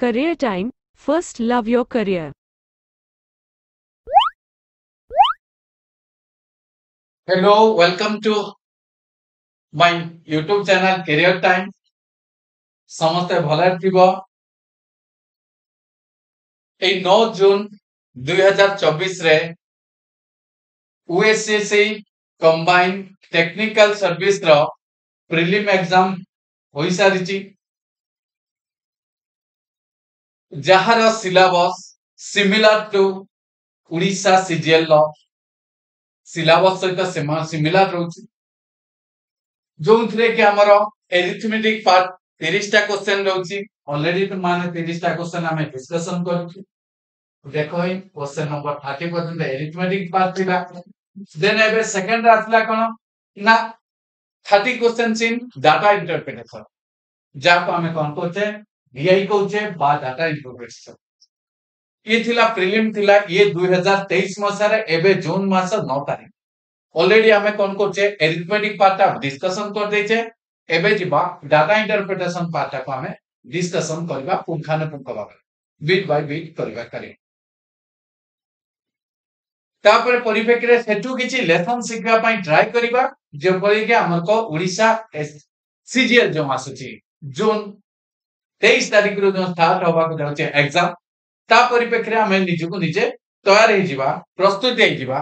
Career Time. First, love your career. Hello, welcome to my YouTube channel Career Time. ସମସ୍ତେ ଭଲରେ ଥିବ। ଏଇ 9 ଜୁନ 2024 ରେ USSC କମ୍ବାଇନ୍ଡ ଟେକ୍ନିକାଲ ସର୍ଭିସ ର ପ୍ରିଲିମ୍ ଏକ୍ସାମ ହୋଇ ସାରିଛି, ଯାହାର syllabus similar to Odisha CGL ର ସିଲାବସ ସହିତ ସିମିଲାର ରହୁଛି, ଯୋଉଥିରେ କି ଆମର ଏରିଥମେଟିକ ପାର୍ଟ 30ଟା क्वेश्चन रहउची। ऑलरेडी माने 30टा क्वेश्चन हमें डिस्कशन करछु। देखो ही क्वेश्चन नंबर 30 पर्यंत एरिथमेटिक पार्ट थिला। देन एबे सेकंड आसला कोन ना 30 क्वेश्चन इन डाटा इंटरप्रिटेशन, जाको हमें कोन कहते डीआई कहते बा डाटा इंटरप्रिटेशन। ये थिला प्रीलिम थिला, ये 2023 मासरे एबे जून मास 9 तारिख। ऑलरेडी हमें कोन कहते एरिथमेटिक पार्ट डिस्कशन कर देछे। एबे जिबा डाटा इंटरप्रिटेशन पार्ट को हमें डिस्कशन करबा पुंखानुपुंख भाबे बिट बाय बिट करबा करी। तापर परिप्रेक्षी रे सेटू किछि लेसन सिखबा पई ट्राई करबा, जे परि के हमर को ओडिशा सीजीएल जो आसुची जून 23 तारिख रो जो स्टार्ट होबा को जाउचे एग्जाम, ता परिप्रेक्षी रे हमें निजु को निजे तैयार हे जिबा, प्रस्तुत हे जिबा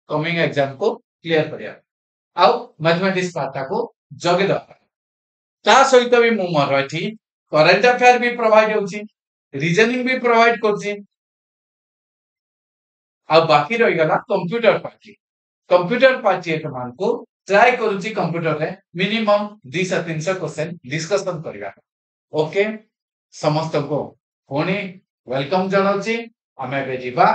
कमिंग एग्जाम को क्लियर करिया। आउ मैथमेटिक्स पार्ट को जगे द ता सहित भी मु मोर एठी करंट अफेयर भी प्रोवाइड होची, रीजनिंग भी प्रोवाइड करची। आ बाकी रही गला कंप्यूटर पार्टी। कंप्यूटर पार्टी एत मान को ट्राई करूची कंप्यूटर रे मिनिमम 2 से 300 क्वेश्चन डिस्कशन करिया। ओके, समस्त को होनी वेलकम जनाउची। हमें बेजिबा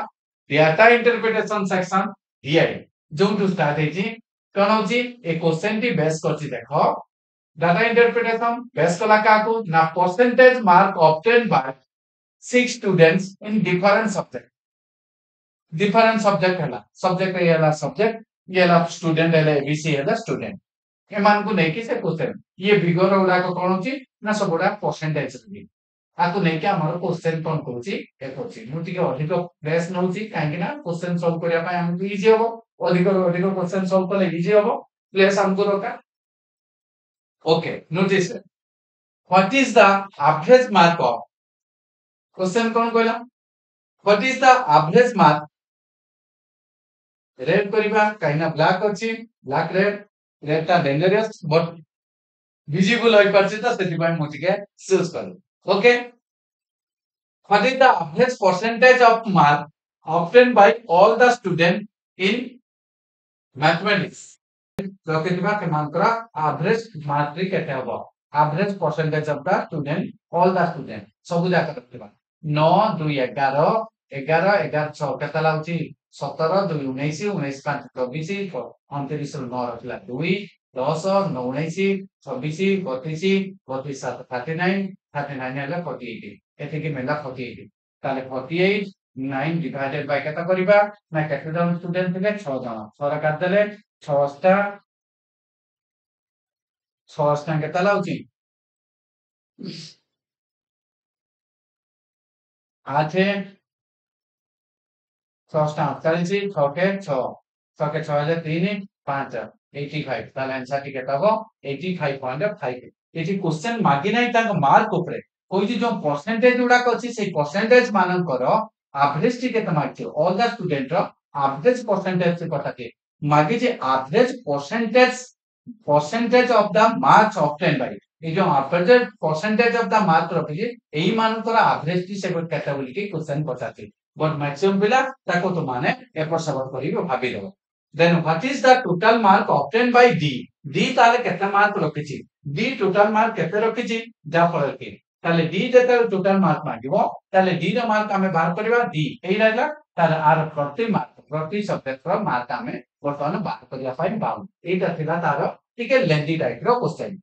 डाटा इंटरप्रिटेशन सेक्शन डीआई जो टू स्टार्ट हेची कोन होची ए क्वेश्चन टी बेस करची। देखो डाटा इंटरप्रिटेशन बेस कला काकू ना percentage mark obtain bye 6 students in different subject हला सब्जेक्ट येला सब्जेक्ट येला स्टूडेंट हेले एबीसी हेला स्टूडेंट ए मान को नै कि से क्वेश्चन ये बिगर उडा को कोन होची ना सबुडा परसेंटेज रे आको नै कि हमर क्वेश्चन कोन कहूची ए कहूची मु टिके अधिक प्रेस नउची काहे ना क्वेश्चन सॉल्व करिया पय हमकु इजी होबो। अधिक क्वेश्चन सॉल्व करले इजी होबो, प्लेस हमकु रोका। Okay, notice what is the average mark of question कौन कहला what is the average mark red करिबा काइना ब्लैक अछि ब्लैक रेड ता डेंजरस बट विजिबल होई परछि त सेति पय मोटिके चूज करू। Okay, what is the average percentage of mark obtained by all the student in mathematics रखिबा के मानकरा एवरेज मार्क केते हबो, average percentage of the student all the student सब जाक रखिबा। 9 2 11 11 11 6 केते लाउची 17 2 19 19 5 24 29 रो 9 रखला 2 10 9 19 26 32 32 7 39 39 हेला 48 एते के मेला 48 ताले 48 9 डिवाइडेड बाय केता करिबा ना केते जन स्टूडेंट थिले 6 जन 6 काट देले 6टा 6टा केता लाउची 8 6टा 48 6 के 6 6 के 6 हेले 3 5 85 ताले आंसर टी केता हो 85.5। एठी क्वेश्चन मागी नाही तांग मार्क ऊपर कोइ जो परसेंटेज उडा अछि से परसेंटेज मानकर एवरेज टी केता मागछि ऑल द स्टूडेंट रो एवरेज परसेंटेज से कथा के मागी जे average percentage of the marks obtain by a जो average percentage of the mark रखि एई मानकर एवरेज टी से कैटेगरी के क्वेश्चन पचाछि बट मैक्सिमम पिला ताको तो माने एपर सबत करियो भाबी दो। Then what is the total mark obtain by D D ताले केते मार्क रखिछि डी टोटल मार्क केते रखिछि जा फल के ताले डी जेते टोटल मार्क मागिबो ताले डी रो मार्क हमें बाहर करबा डी एई रहला ताले आर प्रति सब्जेक्ट रो मार्क हमें वर्तमान बाहर करिया पाई बाउ एटा थिला तारो टिके लेंथी टाइप रो क्वेश्चन।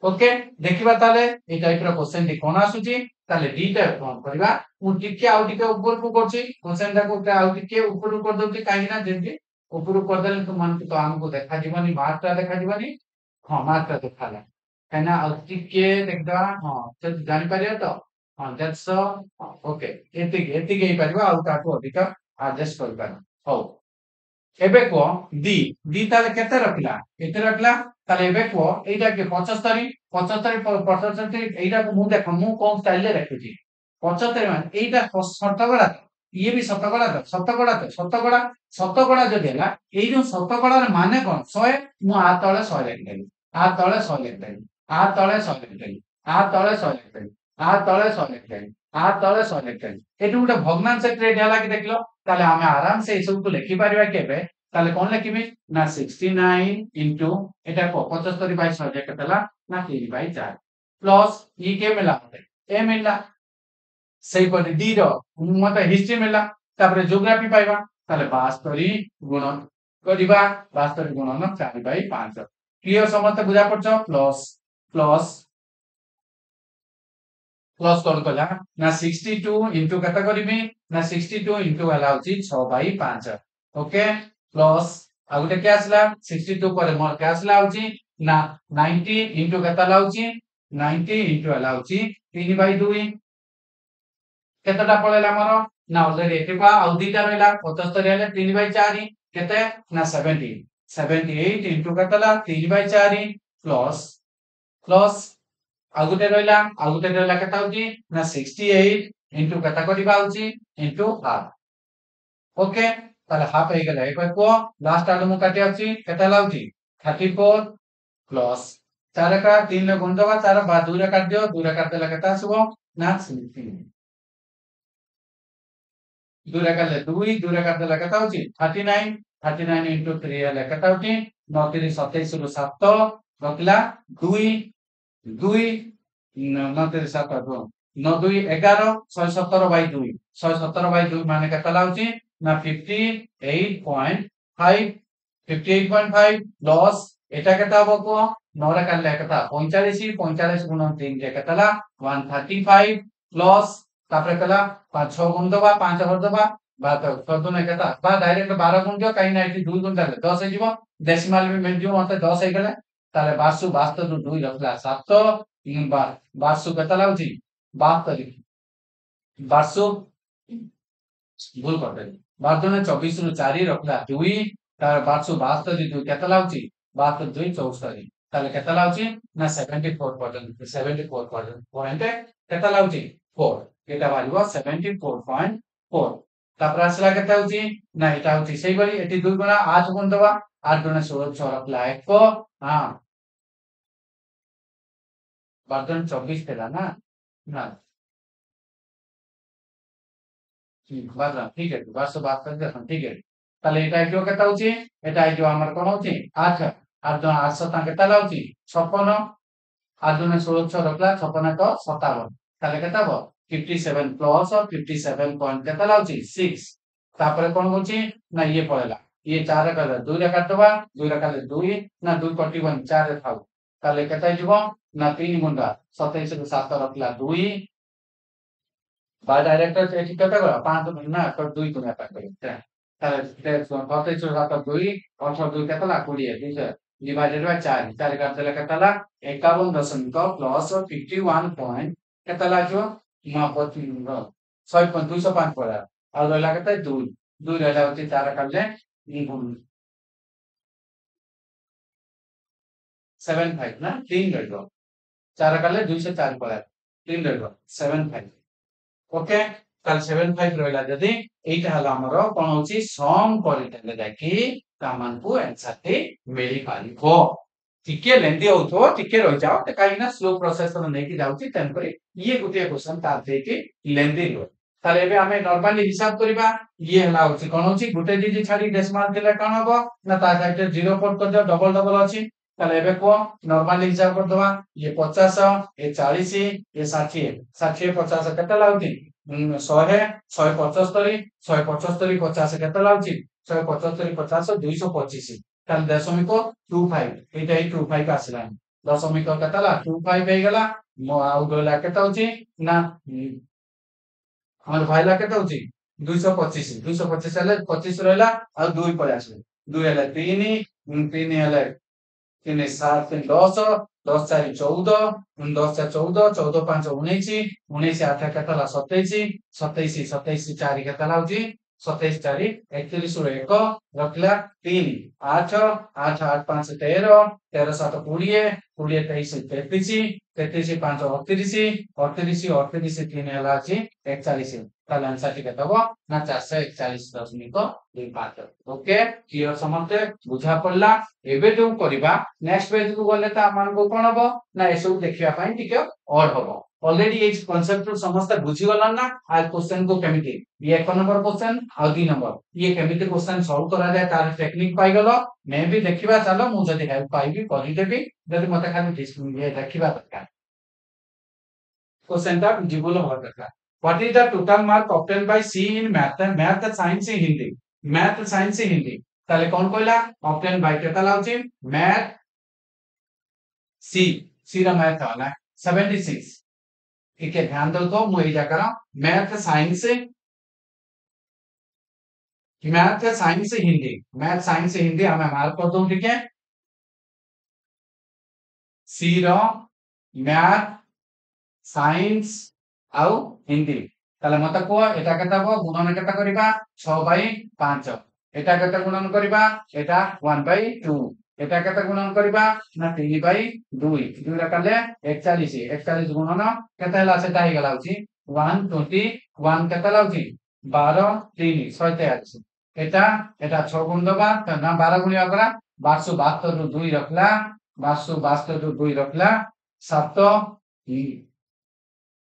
ओके, देखिबा ताले ए टाइप रो क्वेश्चन टी कोन आसुची ताले डी टाइप कोन करबा मु टिके आउ टिके ऊपर को करछि क्वेश्चन टा को आउ टिके ऊपर को कर दउची काहे ना जेंति ऊपर को कर देले तो मन तो हमको देखा जीवनी मार्क टा देखा जीवनी हां मार्क टा देखाला काहे ना आउ टिके देखदा हां तो जानि पारियो तो that's okay ଏତିକି ହେଇପାରିବ ଆଉ ତାଠୁ ଅଧିକ ଆଡଜଷ୍ଟ କରିପାରିବ ହଉ ଏବେ କୁହ ଡି ତାହେଲେ କେତେ ରଖିଲା କେତେ ରଖିଲା ତାହେଲେ ଏବେ କୁହ ଏଇଟା କି 75 75 ଏଇଟାକୁ ମୁଁ କୋଉ ଷ୍ଟାଇଲରେ ରଖୁଛି 75 ମାନେ ଏଇଟା ଶତକଡା ଇଏ ବି ଶତକଡା ଯଦି ହେଲା ଏଇ ଯୋଉ ଶତକଡାର ମାନେ କଣ 100 ମୁଁ ଆ ତଳେ 100 ଲେଖିଦେଲି ଆ ତଳେ 100 ଲେଖିଦେଲି ଆ ତଳେ 100 ଲେଖିଦେଲି ଆ ତଳେ 100 ଲେଖିଦେଲି ଆ ତଳେ 100 ଲେଖିଦେଲି ଆ ତଳେ 100 ଲେଖିଦେଲି ଏଠି ଗୋଟେ ଭଗ୍ନାଂଶ କ୍ରିଏଟ ହେଲା କି ଦେଖିଲ ତାହେଲେ ଆମେ ଆରାମ ସେ ଏଇ ସବୁକୁ ଲେଖିପାରିବା କେବେ ତାହେଲେ କଣ ଲେଖିବି ନା 69 ଇଣ୍ଟୁ ଏଟା 75 ବାଇ 100 କେତେ ହେଲା ନା 3/4 ପ୍ଲସ ଇ କେ ମିଳିଲା ମତେ ଏ ମିଳିଲା ସେଇପରି ଡି ର ମତେ ହିଷ୍ଟ୍ରି ମିଳିଲା ତାପରେ ଜିଓଗ୍ରାଫି ପାଇବା ତାହେଲେ 72 ଗୁଣ କରିବା 72 ଗୁଣନ 4/5 କ୍ଲିୟର ସମସ୍ତେ ବୁଝା ପଡଛ ପ୍ଲସ ପ୍ଲସ ପ୍ଲସ କଣ କଲା ନା 62 ଇଣ୍ଟୁ କେତେ କରିବି ନା 62 ଇଣ୍ଟୁ ହେଲା ହଉଛି 6/5 ଓକେ ପ୍ଲସ ଆଉ ଗୋଟେ କେ ଆସିଲା 62 ପରେ ମୋର କେ ଆସିଲା ହଉଛି ନା 90 ଇଣ୍ଟୁ କେତେ ହେଲା ହଉଛି 90 ଇଣ୍ଟୁ ହେଲା ହଉଛି 3/2 କେତେଟା ପଳେଇଲା ଆମର ନା ଅଲରେଡି ଏଠି ଆଉ ଦିଟା ରହିଲା 75 ହେଲେ 3/4 କେତେ ନା 70 78 ଇଣ୍ଟୁ କେତେ ହେଲା 3/4 ପ୍ଲସ ପ୍ଲସ ଆଉ ଗୋଟେ ରହିଲା କେତେ ହଉଛି ନା 68 ଇଣ୍ଟୁ କେତେ କରିବା ହଉଛି ଇଣ୍ଟୁ ହାଫ ଓକେ ତାହେଲେ ହାଫ ହେଇଗଲା ଏବେ କୁହ ଲାଷ୍ଟ ଆଡୁ ମୁଁ କାଟି ଅଛି କେତେ ହେଲା ହଉଛି 34 ପ୍ଲସ 4 का 3 ରେ ଗୁଣ ଦବା 4 ବା 2 ରେ କାଟି ଦିଅ 2 ରେ କାଟି ଦେଲା କେତେ ଆସିବ ନା 2 ରେ କାଟିଲେ 2 2 ରେ କାଟି ଦେଲା କେତେ ହଉଛି 39 39 ଇଣ୍ଟୁ 3 ହେଲେ କେତେ ହଉଛି 9 3 27 ରୁ 7 ରଖିଲା 2 2 9 3 7 2 9 2 11 117/2 117/2 ମାନେ କେତେ ଲାଗୁଛି ନା 58.5 58.5 ପ୍ଲସ এটা କେତେ ହବ କୁହ 9 ରେ କାଟିଲେ କେତେ 45 45 ଗୁଣ 3 ରେ କେତେ ହେଲା 135 ପ୍ଲସ ତାପରେ କଲା 5 6 ଗୁଣ ଦବା 5 ଘର ଦବା ବା କରିଦୁ ନା କେତେ ବା ଡାଇରେକ୍ଟ 12 ଗୁଣ ଦିଅ କାହିଁ ନା ଏଠି 2 ଗୁଣ ଦେଲେ 10 ହେଇଯିବ ଡେସିମାଲ ବି ମିଳିଯିବ ମତେ 10 ହେଇଗଲେ ତାହେଲେ 22 ରୁ 2 ରଖିଲା 7 22 କେତେ ଲାଗୁଛି 72 22 ଭୁଲ କରିଦେଲି 22 ରୁ 4 ରଖିଲା 2 ତାର 22 2 କେତେ ଲାଗୁଛି 72 2 64 ତାହେଲେ କେତେ ଲାଗୁଛି ନା 74 ପଏଣ୍ଟ କେତେ ଲାଗୁଛି 4 এটা ବାହାରିବ 74.4 ତାପରେ ଆସିଲା କେତେ ହଉଛି ନା এটা ହଉଛି ସେଇଭଳି ଏଠି 2 ଗୁଣା 8 ଗୁଣ ଦବା 8 ଗୁଣା 16 6 ରଖିଲା 1 ହଁ 24 ଥିଲା ନା ନା ବାଦଲ ঠিক আছে 1272 দেখুন ঠিক আছে তাহলে এটা ହେଇଯିବ କେତେ ହଉଛି এটা ହେଇଯିବ ଆମର କଣ ହଉଛି 8 8 8 କେତେ ଲାଗୁଛି 56 8 ଦୁନେ 16 6 ରଖିଲା 56 ତ 57 ତାହେଲେ କେତେ ହବ 57 ପ୍ଲସ 57 ପଏଣ୍ଟ କେତେ ଲାଗୁଛି 6 ତାପରେ କଣ ହଉଛି ନା ଇଏ ପଳେଇଲା ଇଏ 4 ରେ କଲେ 2 ରେ କାଟିଦବା 2 ରେ କାଟିଲେ 2 ନା 2 କଟିବନି 4 ରେ ଥାଉ ତାହେଲେ କେତେ ହେଇଯିବ ନା 3 ଗୁଣ୍ଡା 27 ରୁ 7 ରଖିଲା 2 বা ডাইরেক্টর এটি কত করে 5 না 2 গুণা করে তাহলে 27 ରୁ 7 2 18 2 କେତେ ହେଲା 20 ଡିଭାଇଡେଡ୍ ବାଇ 4 4 କରିଦେଲେ କେତେ ହେଲା 51 ଦଶମିକ ପ୍ଲସ 51 ପଏଣ୍ଟ କେତେ ଲାଗିବ ନା 205 ପଡିଲା ଆଉ ରହିଲା କେତେ 2 2 ରହିଲା ହଉଛି 4 କାଟିଲେ 75 ନା 3 ରହିବ 4 କାଟିଲେ 204 ପଡିଲା 3 ରହିବ 75 ଓକେ ତାହେଲେ 75 ରହିଲା ଯଦି ଏଇଟା ହେଲା ଆମର କଣ ହଉଛି ସମ୍ କରିଦେଲେ ଯାଇକି ତାମାନଙ୍କୁ ଆନ୍ସର ଟି ମିଳି ପାରିବ ଟିକେ ଲେନ୍ଦି ହଉଥିବ ଟିକେ ରହିଯାଅ କାହିଁକି ନା ସ୍ଲୋ ପ୍ରୋସେସର ନେଇକି ଯାଉଛି ତେଣୁକରି ଇଏ ଗୋଟିଏ କ୍ୱେଶ୍ଚନ ତାର ଦେଇକି ଲେନ୍ଦି ରୁହେ ତାହେଲେ ଏବେ ଆମେ ନର୍ମାଲି ହିସାବ କରିବା ଇଏ ହେଲା ହଉଛି କଣ ହଉଛି ଗୋଟେ ଡିଜିଟ ଛାଡି ଡେସିମାଲ ଦେଲେ କଣ ହବ ନା ତା ସାଇଡରେ 0 ପଟ କରିଦିଅ ଡବଲ ଡବଲ ଅଛି ତାହେଲେ ଏବେ କୁହ ନର୍ମାଲି ହିସାବ କରିଦବା ଇଏ 50 ଏ 40 ଏ 60 60 50 କେତେ ଲାଗୁଛି 100 175 175 50 କେତେ ଲାଗୁଛି 175 50 225 ତାହେଲେ ଦଶମିକ 25 ଏଇଟା 25 ଆସିଲାନି ଦଶମିକ କେତେ ହେଲା 25 ହେଇଗଲା ଆଉ ରହିଲା କେତେ ହଉଛି ନା ଆମର ଭାଇଲା କେତେ ହଉଛି 225 ହେଲେ 25 ରହିଲା ଆଉ 2 ପଳେଇ ଆସିବ 2 ହେଲେ 3 3 ହେଲେ 3 7 10 10 4 14 10 4 14 14 5 19 19 8 କେତେ ହେଲା 27 27 27 4 କେତେ ହେଲା ହଉଛି 27 4 31 ରୁ 1 ରଖିଲା 3 8 8 8 5 13 13 7 20 20 23 33 33 5 38 38 38 3 ହେଲା ଅଛି 41 ତାହେଲେ आंसर ଟି କେତେ ହବ ନା 441.25 ओके क्लियर समझते बुझा पड़ला एबे जो करबा नेक्स्ट पेज को गले त आमान को कोन हबो ना एसो देखिया पई टिके और हबो ऑलरेडी ए कांसेप्ट तो समस्त बुझी गलन ना आज क्वेश्चन को केमिति ये एक नंबर क्वेश्चन और 2 नंबर ये केमिति क्वेश्चन सॉल्व करा जाय तार टेक्निक पाई गलो मैं भी देखिबा चलो मु जदी हेल्प पाइबी करि देबी जदी मते खाली ये देखिबा दरकार क्वेश्चन टा बुझिबोल हो दरकार what is the total mark obtain by C in math science Hindi math science Hindi ताले कौन कहला ऑब्टेन बाय केता लाउची मैथ सी सी रा मैथ वाला 76 ठीक है ध्यान दो तो मु एजा करा मैथ साइंस हिंदी हमें मार्क कर दूं ठीक है सी रो मैथ साइंस आउ हिंदी ताले मत को एटा केता को गुणन केता करिबा 6/5 एटा केता गुणन करिबा एटा 1/2 एटा केता गुणन करिबा ना 3/2 2 रा काले 41 41 गुणन केता हला सेटा हे गला होची 121 केता लाउची 12 3 143 एटा एटा 6 गुण दबा त ना 12 गुणिया करा 1272 रु 2 रखला 1272 रु 2 रखला 7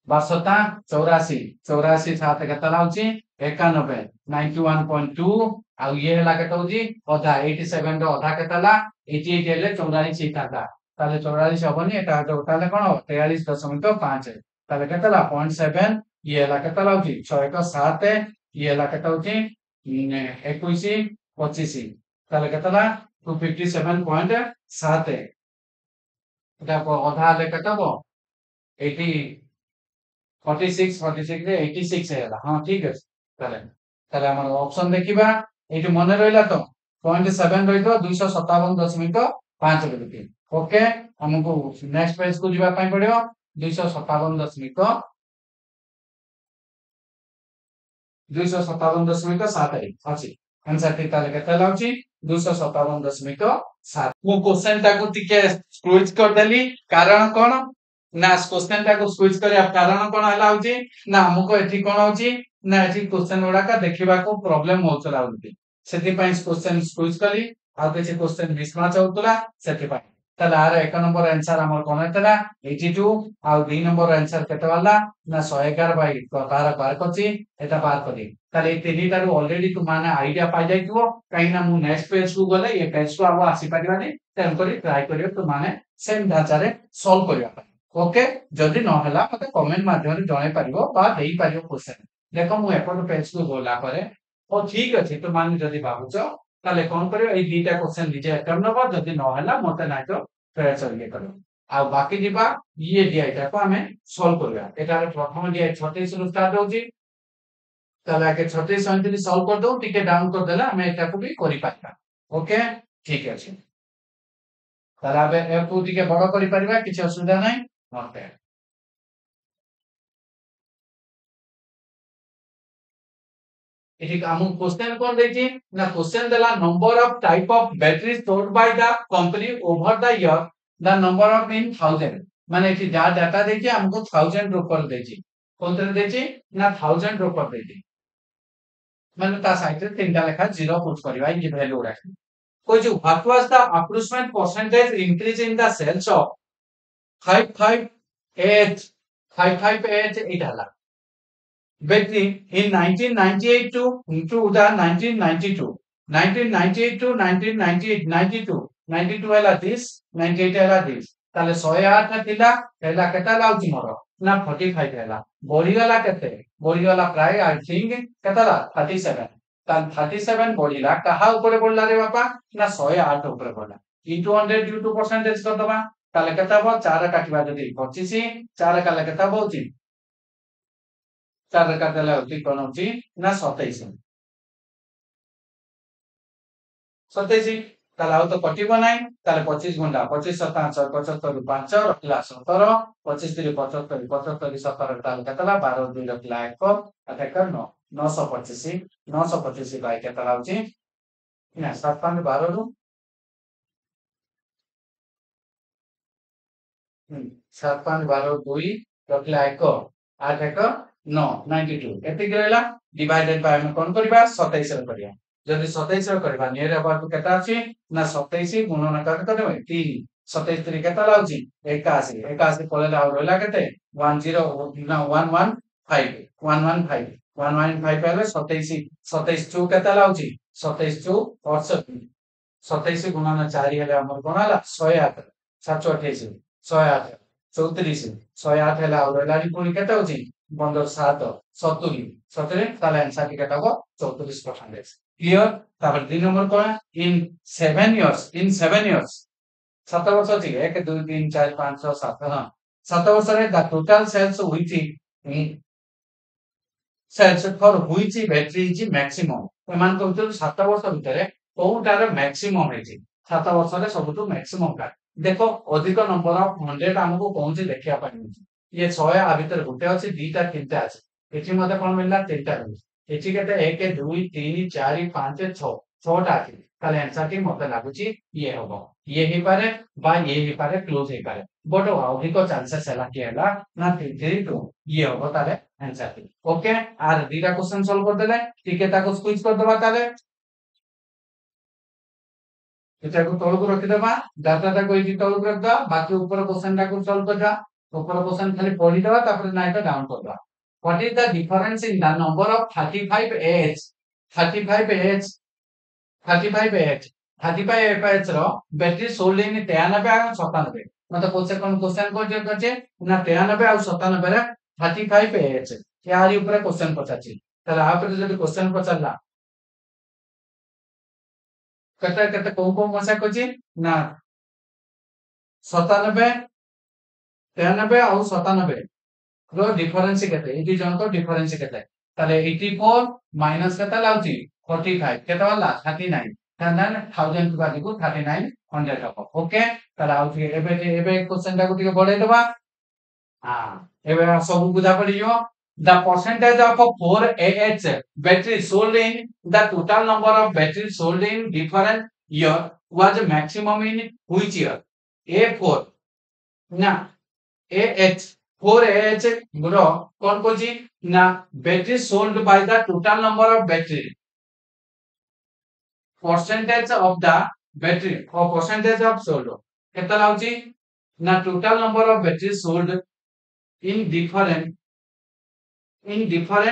बासता 84 84 साथ केता लाउची 91 91.2 आ ये हला केता होची अधा 87 रो अधा केता ला 88 हेले 44 थाता ताले 44 हबनी एटा जो ताले कोन 43.5 ताले केता ला 0.7 ये हला केता लाउची 617 ये हला केता होची 21 25 ताले केता ला 257.7 एटा को अधा ले केता हो 80 46 46 रे 86 हैला हां ठीक है ताले ताले हमर ऑप्शन देखिबा एठी मने रहला तो 0.7 रहितो 257.5 रहितो ओके हमको नेक्स्ट पेज को जिबा पई पड़ियो 257.7 अछि आंसर टी ताले केते लाउची 257.7 मु क्वेश्चन टाको टिके स्क्रूज कर देली कारण कोन ना क्वेश्चन टाको स्क्रूज करिया कारण कोन हला होची ना हमको एठी कोन होची ना एठी क्वेश्चन उडा का देखिबा को प्रॉब्लम होचला होती सेति पई क्वेश्चन स्क्रूज करी आ केछि क्वेश्चन मिसमैच होतला सेति पई ताले आर एक नंबर आंसर हमर कोन हेतला 82 आ 2 नंबर आंसर केते वाला ना 111 बाई तार पार करछि एटा पार करी ताले तिनि तारु ऑलरेडी तु माने आईडिया पाई जाइथिबो काई ना मु नेक्स्ट पेज को गले ये पेज को आबो आसी परिबानी तेन करी ट्राई करियो तु माने सेम ढांचा रे सॉल्व करिया ओके जदि न हला मते कमेंट माध्यम रे जणाई परिबो बा देई परिबो क्वेश्चन देखो मु एपट पेज को गोला करे ओ ठीक अछि तो माने जदि भाबुचो ताले कोन करियो ए दुईटा क्वेश्चन निजे अटेम्प्ट नबो जदि न हला मते नाइ तो ट्राई करिए करो आ बाकी दिबा ये दियाइटा को हमें सॉल्व करबा एटा रे प्रथम दिया 36 रु स्टार्ट होची ताले आके 36 37 सॉल्व कर दो टिके डाउन कर देला हमें एटा को भी करि पाइबा ओके ठीक अछि तारा बे ए को टिके बड़ करि परिबा किछ असुविधा नै ओके इठी हमु क्वेश्चन कोन देछि ना क्वेश्चन देला number of type of battery stored by the company over the year the number of in 1000 माने इठी जा डाटा देछि हमको 1000 ऊपर देछि कोनते देछि ना 1000 ऊपर देछि माने ता साइड रे तीनटा लेखा जीरो पुट करबा ये वैल्यू राखी कोइ जो what was the approximate percentage increase in the sales of 558 558 इडाला battery in 1998 to the 1992 1998 to 1998 92 92 हैला this 98 हैला this ताले 108 थिला हैला केता लाउची मोर ना 45 हैला बढी गला केते बढी गला प्राय आई थिंक केता ला 37 ता 37 बढीला कहा ऊपर बोलला रे बापा ना 108 ऊपर बोलला into 100 due to percentage कर दबा ताले केता हो 4 काटिबा जदी 25 4 काले केता होची 4 काटला होती कोन होची ना 27 27 ताले आउ तो कटिबो नाही ताले 25 गुंडा 25 शतांश 75 5 रखला 17 25 3 75 75 17 ताले केतला 12 2 रखला 1 अटेकर 9 925 925 बाय केतला होची ना 7 5 12 रु 7 5 12 2 रखला 1 8 1 9 92 एतिक रहला डिवाइडेड बाय हम कोन करबा 27 रे करिया जदि 27 रे करबा नियर अबाउट केता अछि ना 27 गुणन कर करबे 3 27 3 केता लाउची 81 81 पळेला आ रहला केते 10 ना 115 115 115 पहले 27 27 चू केता लाउची 27 चू 68 27 गुणन 4 हेले हमर कोन आला 108 728 108 34 108 हेला आ रहला पुणी केता होची 15 7 70 70 ताले आंसर केता हो 34% क्लियर तापर 3 नंबर कोन इन 7 इयर्स 7 वर्ष अछि 1 2 3 4 5 6 7 हां 7 वर्ष रे द टोटल सेल्स हुइची सेल्स फॉर हुइची बैटरी इज मैक्सिमम एमान कहतो 7 वर्ष भितरे कोउटार मैक्सिमम हेची 7 वर्ष रे सबटु मैक्सिमम का देखो अधिक नंबर ऑफ 100 हमको पहुंची देखिया पानी ये 100 आ भीतर गुटे अछि दीटा तीनटा अछि एची मते कोन मिलला तीनटा एची केते 1 2 3 4 5 6 6टा अछि ताले आंसर टी मते लागुची ये होबो ये ही पारे बा ये ही पारे क्लोज ही पारे बट अधिक चांसेस हला कि हला ना 3 2 ये होबो ताले आंसर टी ओके आर दीटा क्वेश्चन सॉल्व कर देले ठीक है ताको क्विज कर दबा ताले एटा को तळ को रखि देबा डाटा ता कोइ तळ को रख दा बाकी ऊपर क्वेश्चन ता को सॉल्व कर जा ऊपर क्वेश्चन खाली पढी देबा तापर नाइटा डाउन कर दबा what is the difference in the number of 35 एज 35 एज 35 एच 35 एच रो बैटरी सोल्ड इन 93 और 97 मतलब कोसे कोन क्वेश्चन को जे कचे ना 93 और 97 रे 35 एच यारी ऊपर क्वेश्चन पचाची ताले आ पर जदि क्वेश्चन पचाला कते कते कोन कोन मसा कची ना 97 93 और 97 रो डिफरेंस केते एटी जन तो डिफरेंस केते ताले 84 माइनस केते लाउची 45 केते वाला 39 then 1000 टू बादी को 3900 हबो ओके ताले आउ थे एबे क्वेश्चन टा को टिके बढाई देबा हां एबे सब बुझा पड़ी जो the percentage of 4AH battery sold in the total number of batteries sold in different year was maximum in which year A4 ना AH 4AH bro कौन को जी ना battery sold by the total number of battery percentage of the battery or percentage of sold केतना लाउची ना total number of batteries sold in different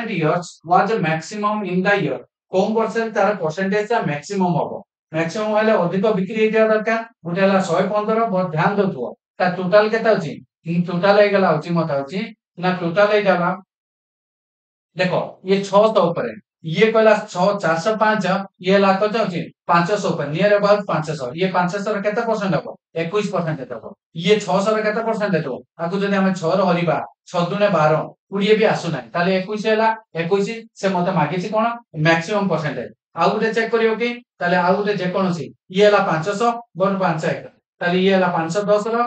years was the maximum in the year cone percent तार percentage ता maximum होबो maximum हेले अधिक बिक्री हेतिया दरकार उठेला 115 बहुत ध्यान दथुओ ता टोटल केता होची इन टोटल हे गेला होची मत होची ना टोटल हे जाला देखो ये 600 ऊपर है ये कहला 6 405 ये ला तो होची 500 ऊपर नियर अबाउट 500 ये 500 रे केते परसेंट हबो 21% हेतबो ये 600 रे केते परसेंट हेतबो आकु जने हम 6 रो हरिबा 6 दुने 12 20 भी आसु नाही ताले 21 हेला 21 से मते मागिछि कोन मैक्सिमम परसेंटेज आउ गुटे चेक करियो कि ताले आउ गुटे जे कोनसी ये हेला 500 वन 500 ताले ये हेला 510 रो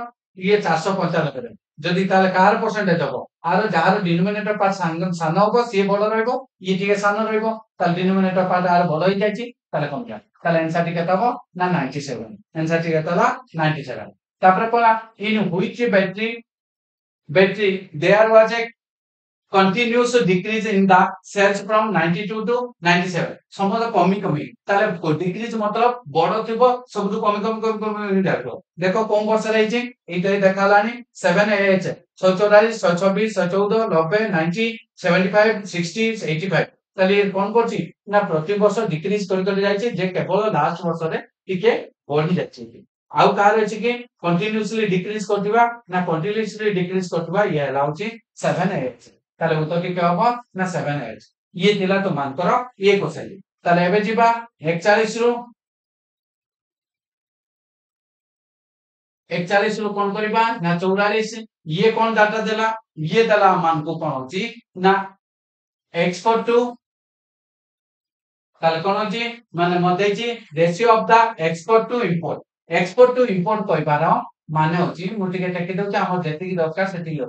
ये 495 रे जदि ताले कार परसेंटेज हबो आरो जार डिनोमिनेटर पार्ट सानो हबो से बड़ रहइबो ये टिके सानो रहइबो ताले डिनोमिनेटर पार्ट आरो बड़ होई जायछि ताले कम जा ताले आंसर टिके तबो ना 97 आंसर टिके तला 97 तापर पला in which battery there was a continuous decrease in the cells from 92 to 97 समझ कमी ताले डिक्रीज मतलब बड़ थिबो सब तो कमी देखो देखो कोन वर्ष रहिछि एते देखालानी 7AH 144 126 114 90 90 75 60 85 ताले कोन करछि ना प्रति वर्ष डिक्रीज कर जायछि जे केवल लास्ट वर्ष रे टिके बढ़ी जायछि आउ कार अछि कि कंटीन्यूअसली डिक्रीज करथिबा ना कंटीन्यूअसली डिक्रीज करथिबा ये अलाउची 7AH ताले उत्तर टिके हबो ना 7AH ये थिला तो मान करो ये क्वेश्चन ताले एबे जिबा 41 रु 41 रु कोन करबा ना 44 ये कोन डाटा देला ये देला मान को कोन होची ना x for 2 ताले कोन अछि माने मते अछि ratio of the export to import कहबार माने अछि मु टिके टेकी दउ कि हमर जेति दरकार सेति लो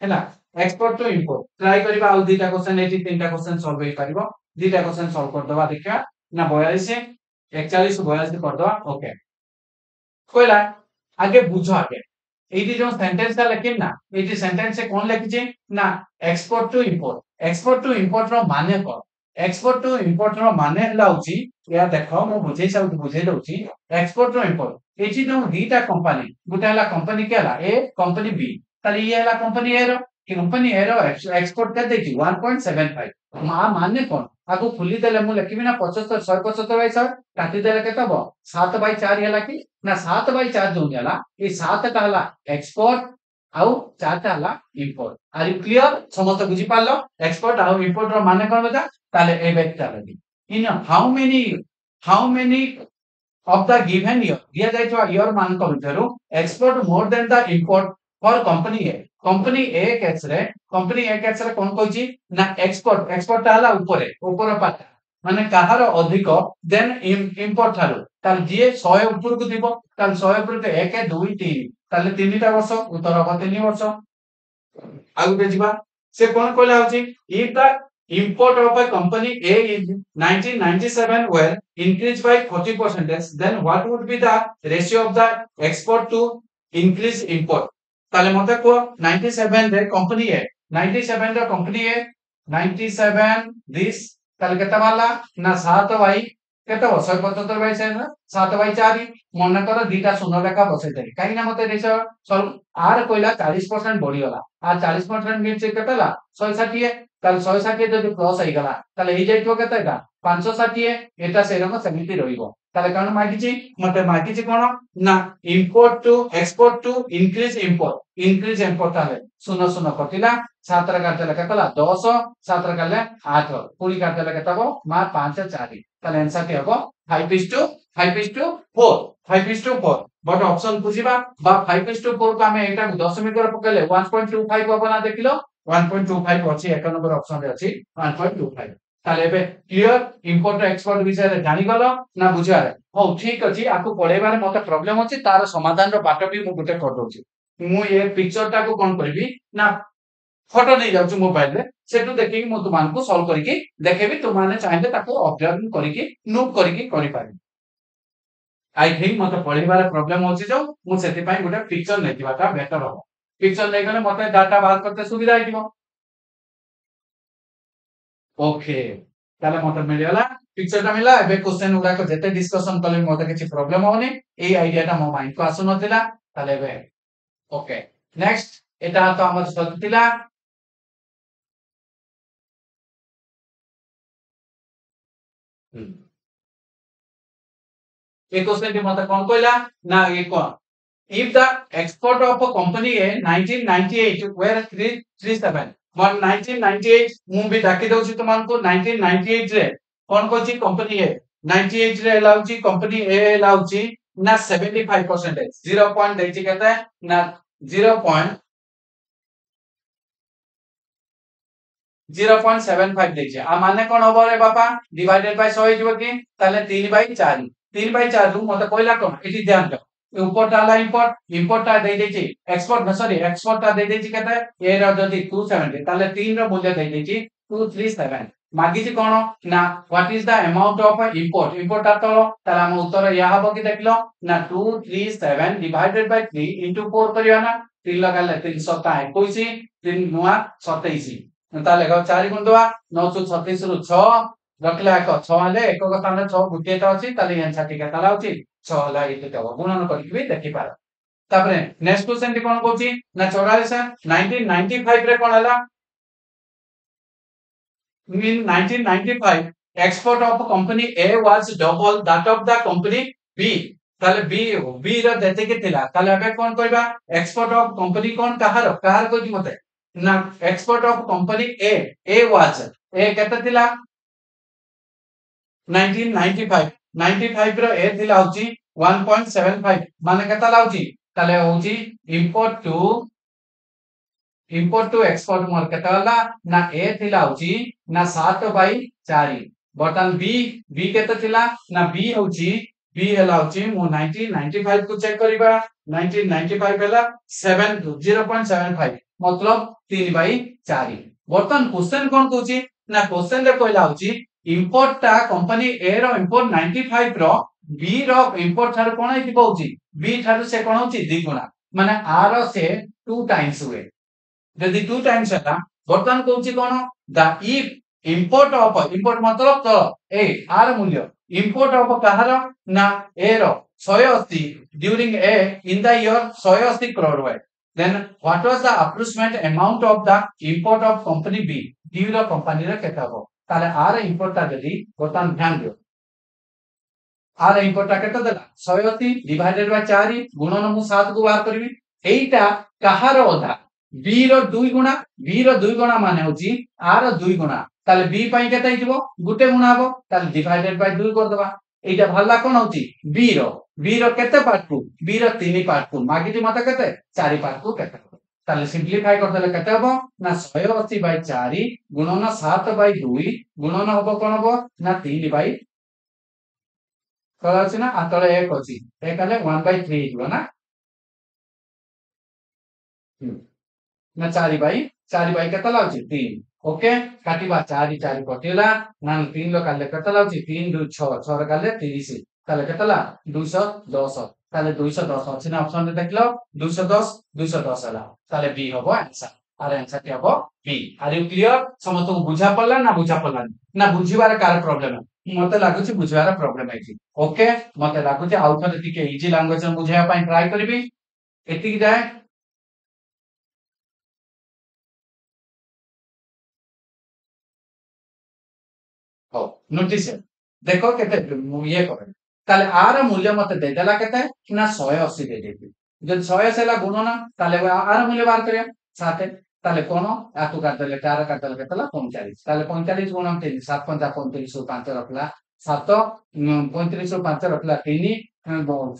हैला एक्सपोर्ट टू इंपोर्ट ट्राई करबा आ दुईटा क्वेश्चन एटी तीनटा क्वेश्चन सॉल्व होई परिबो दुईटा क्वेश्चन सॉल्व कर दबा देखिया ना 42 41 42 कर दबा ओके कोइला आगे बुझो आगे एटी जो सेंटेंस ता लेकिन ना एटी सेंटेंस से कोन लिखिजे ना एक्सपोर्ट टू इंपोर्ट रो माने को एक्सपोर्ट टू इंपोर्ट रो माने हला होची या देखो मु बुझे सब बुझे दउची एक्सपोर्ट टू इंपोर्ट एटी जो दीटा कंपनी गुटा हला कंपनी के हला ए कंपनी बी ताले ये हला कंपनी ए रो एक्सपोर्ट कर देची 1.75 माने कोन आगु खुली देले मु लिखिबी ना 75 175 बाय 100 काटी देले केते हबो 7 बाय 4 हला कि ना 7 बाय 4 जो हला ए 7 टा हला एक्सपोर्ट आउ 4 टा हला इंपोर्ट आर यू क्लियर समस्त बुझी पालो एक्सपोर्ट आउ इंपोर्ट रो माने कोन बता ताले ए बेटा लगी in how many of the given year दिया जाय तो year मान को भितरु export more than the import for company A case रे कोन कहछि ना एक्सपोर्ट ताला ऊपर पार्ट माने काहार अधिक देन इंपोर्ट थारु ताल जे 100 ऊपर को दिबो ताल 100 ऊपर के 1 2 3 ताले तीनटा वर्ष उत्तर हो 3 वर्ष आगु के जिबा से कोन कहला होछि if the import of a company A in 1997 were increased by 40%, then what would be the ratio of the export to increase import? ताले मते को 97 रे कंपनी है 97 रे कंपनी है 97 दिस ताले केता वाला ना 7 बाई केता 175 बाई 7 बाई 4 मन कर दीटा शून्य रेखा बसै दे काई ना मते रेशियो सॉल्व आर कोइला 40% बढ़ी गला आ 40% मीन्स केताला 160 ताले 160 जदि प्लस आइ गला ताले ए जेटो केता एटा 560 एटा सेरम समिति रहिबो ताले कान मागिची मते मागिची कोन ना import to export to increase import ताले 0 कटिला 7 रे काटले केतला 10 7 रे काटले 8 पुरी काटले केतबो मा 5 4 ताले आंसर के हबो 5:4 बट ऑप्शन बुझिबा बा 5:4 को हमें एटा दशमिक रे पकेले 1.25 हबो ना देखिलो 1.25 अछि एक नंबर ऑप्शन रे अछि 1.25 ताले बे क्लियर इंपोर्ट एक्सपोर्ट विषय रे जानि गलो ना बुझारे हो ठीक अछि आकु पढेबारे मते प्रॉब्लम अछि तार समाधान रो बाट भी मु गुटे कर दोछि मु ये पिक्चर टा को कोन करबी ना फोटो नै जाउछु मोबाइल रे सेटु देखि मु तुमान को सॉल्व करिकि देखेबी तुमाने चाहिले ताको ऑब्जर्व करिकि नोट करिकि करि पारि आई थिंक मते पढेबारे प्रॉब्लम होछि जो मु सेति पई गुटे पिक्चर नै दिबाटा बेटर हो पिक्चर नै गले मते डाटा बात करते सुविधा हिदिबो ओके ताले मते मिलियला पिक्चर ता मिला एबे क्वेश्चन उडा को जेते डिस्कशन कले मते किछि प्रॉब्लम होनी ए आईडिया ता मो माइंड को आसु नथिला ताले एबे ओके नेक्स्ट एटा तो हमर सतिला ए क्वेश्चन के मते कोन कहला ना ए कोन if the export of a company A 1998 were 337 but 1998 मु भी डाकी दउछि तुमान को 1998 रे कोन कोछि कंपनी ए 98 रे लाउछि कंपनी ए लाउछि ना 75% 0 पॉइंट दैछि केते ना 0.75 दैछि आ माने कोन होबो रे बापा डिवाइडेड बाय 100 हिजबो कि ताले 3/4 3/4 रु मते कहला कोन एटी ध्यान दो इंपोर्ट आला इंपोर्ट ता दे देछि एक्सपोर्ट न सॉरी एक्सपोर्ट ता दे देछि केते ए रो जदी 270 ताले 3 रो मूल्य दे देछि 237 मागिछि कोन ना what is the amount of import ता तो ताला हम उत्तर या हबो कि देखलो ना 237 डिवाइडेड बाय 3 इनटू 4 करिया ना 3 लगाले 321 3 नुआ 27 ताले 4 गुण दवा 936 रु 6 रखला एक 6 ले एक स्थान रे 6 गुटिए ता अछि ताले आंसर ठीक ताला अछि 6 ला इते तो गुणन करिक भी देखि पार तापरे नेक्स्ट क्वेश्चन टी कोन कोछि ना 44 1995 रे कोन हला in 1995 export of company A was double that of the company B ताले B रो देते के थिला ताले अबे कोन कहबा एक्सपोर्ट ऑफ कंपनी कोन कहार कोछि मते ना export of company A was A केते थिला 1995 95 रो ए थिला होची 1.75 माने केता लाउची ताले होची इंपोर्ट टू एक्सपोर्ट मोर केता ला ना ए थिला होची ना 7/4 बर्तन बी बी केते थिला ना बी होची बी हला होची मो 1995 को चेक करिबा 1995 हला 7 0.75 मतलब 3/4 बर्तन क्वेश्चन कोन कहूची ना क्वेश्चन रे कहला होची इंपोर्ट ता कंपनी ए रो इंपोर्ट 95 रो बी रो इंपोर्ट थार कोन हेति कहूची बी थार से कोन होची द्विगुणा माने आर से 2 टाइम्स हुए यदि 2 टाइम्स हला बर्तन कहूची कोन द इफ इंपोर्ट मतलब तो ए आर मूल्य इंपोर्ट ऑफ कहार ना ए रो 180 during a in the year 180 crore हुए then what was the approximate amount of the import of company B D रो कंपनी रे केता हो ताले आर इंपोर्ट ता जदी बर्तन ध्यान दियो आर इंपोर्ट ता केता देला 180 डिवाइडेड बाय 4 गुणन मु 7 को बाहर करबी एईटा कहार अधा बी रो 2 गुणा बी रो 2 गुणा माने होची आर 2 गुणा ताले बी पई केता हिजबो गुटे गुणा हबो ताले डिवाइडेड बाय 2 कर दबा एटा भल्ला कोन होची बी रो केते पार्ट को बी रो 3 पार्ट को मागिति मते केते 4 पार्ट को केते ताले सिंपलीफाई कर देले केते हबो ना 180 बाय 4 गुणन 7 बाय 2 गुणन हबो कोन हबो ना 3 बाय कल अछि ना आतले 1 अछि ए कले 1 बाय 3 हिजबो ना ना 4 बाय केते लाउची 3 ओके काटिबा 4 4 कटिला ना 3 लो काले केते लाउची 3 2 6 6 रे काले 30 ताले केतला 210 ताले 210 अछि ना ऑप्शन रे देखलो 210 हला ताले बी हबो आंसर आर आंसर के हबो बी आर यू क्लियर समस्त को बुझा पड़ला ना बुझिबार कार प्रॉब्लम मते लागुची बुझिबार प्रॉब्लम है ओके मते लागुची आउट थे टिके इजी लैंग्वेज में बुझाया पई ट्राई करबी एतिक जाय हो नोटिस देखो केते ये करे ताले आर मूल्य मते दे देला केते ना 180 दे देबी जब 180 ला गुणन ताले आर मूल्य बाहर करिया 7 ताले कोन आकु काट देले 4 काट देले केतला 45 ताले 45 गुणन 3 7 5 35 5 रखला 7 35 5 रखला 3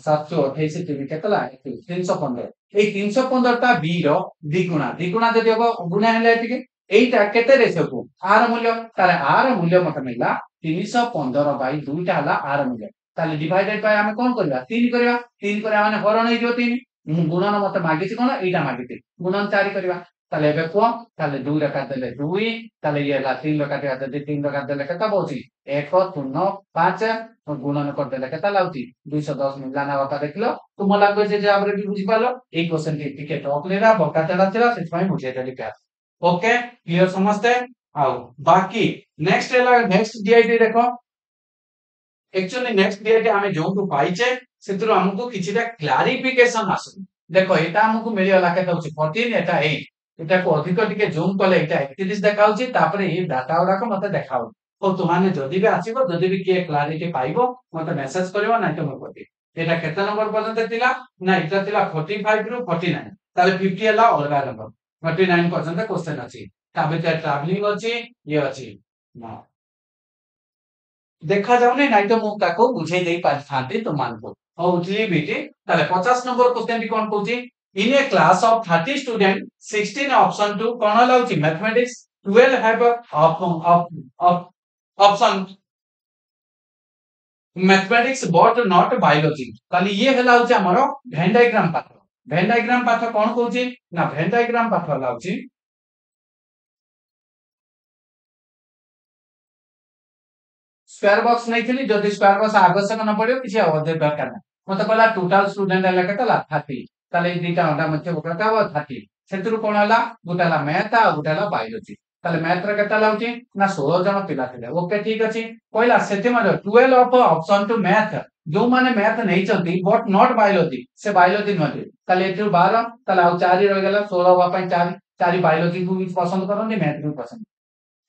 728 3 केतला 315 ए 315 ता बी रो द्विगुणा जदि हबो गुणा हेले एतिके एईटा केते रेशियो को आर मूल्य ताले आर मूल्य मते मिला 315 बाय 2 टा हला आर मूल्य ताले डिवाइडेड बाय हमें कोन करबा 3 करबा 3 करे माने हरण हे जो 3 गुणन मते मागिछि कोन एईटा मागिछि गुणन 4 करबा ताले एबे को ताले 2 रे काट देले 2 ताले ये ला 3 रे काट देले 3 रे काट देले केता बोछि 1 0 5 गुणन कर देले केता लाउति 210 मिला ना बता देखलो तुम लैंग्वेज जे हमरे भी बुझि पालो ए क्वेश्चन के टिके टॉक लेरा बकातेला थिला सेट पई बुझे देली प्यार ओके क्लियर समझते आओ बाकी नेक्स्ट डीआईटी देखो एक्चुअली नेक्स्ट डीआईटी हमें जो को पाइचे सेतरो हमको किछिटा क्लैरिफिकेशन आसु देखो एटा हमको मिलियला केता होची 14 एटा 8 एटा को अधिक टिके जूम कले एटा 31 देखाउची तापरे ए डाटा वाला को मते देखाउ ओ तुमाने जदी भी आसीबो जदी भी के क्लैरिटी पाइबो मते मेसेज करिवो नै तो मते एटा केता नंबर पर्यंत थिला ना एटा थिला 45 रु 49 ताले 50 हला अलगा नंबर 39% क्वेश्चन अछि ताबे ट्रैवलिंग अछि ये अछि ना देखा जाउनी नै तो मु ताको बुझे देई पाथांती तो मानको हो उठली बेटी ताले 50 नंबर क्वेश्चन टी कोन कहूची in a class of 30 student 16 option टू कोन लाउची mathematics 12 have option mathematics but not biology ताले ये हला होची हमरो वेन डायग्राम पाठ कोन कहूची ना वेन डायग्राम पाठ लाउची स्क्वायर बॉक्स नहीं थी जदि स्क्वायर बॉक्स आवश्यक न पड़ियो किसी अवधि दरकार ना मते कहला टोटल स्टूडेंट हला केतला 30 ताले दीटा अंडा मध्य गोटा 30 सेतुरु कोन हला गोटाला मैथ आ गोटाला बायोलॉजी ताले मैथ रे केता लाउची ना 16 जन पिला थिले ओके ठीक अछि कहला सेति मध्ये 12 ऑफ ऑप्शन टू मैथ जो माने मैथ नहीं चलती बट नॉट बायोलॉजी से बायोलॉजी मध्ये ताले एतु 12 ताले आ 4 रह गेला 16 वा पई 4 बायोलॉजी को भी पसंद करन मैथ भी पसंद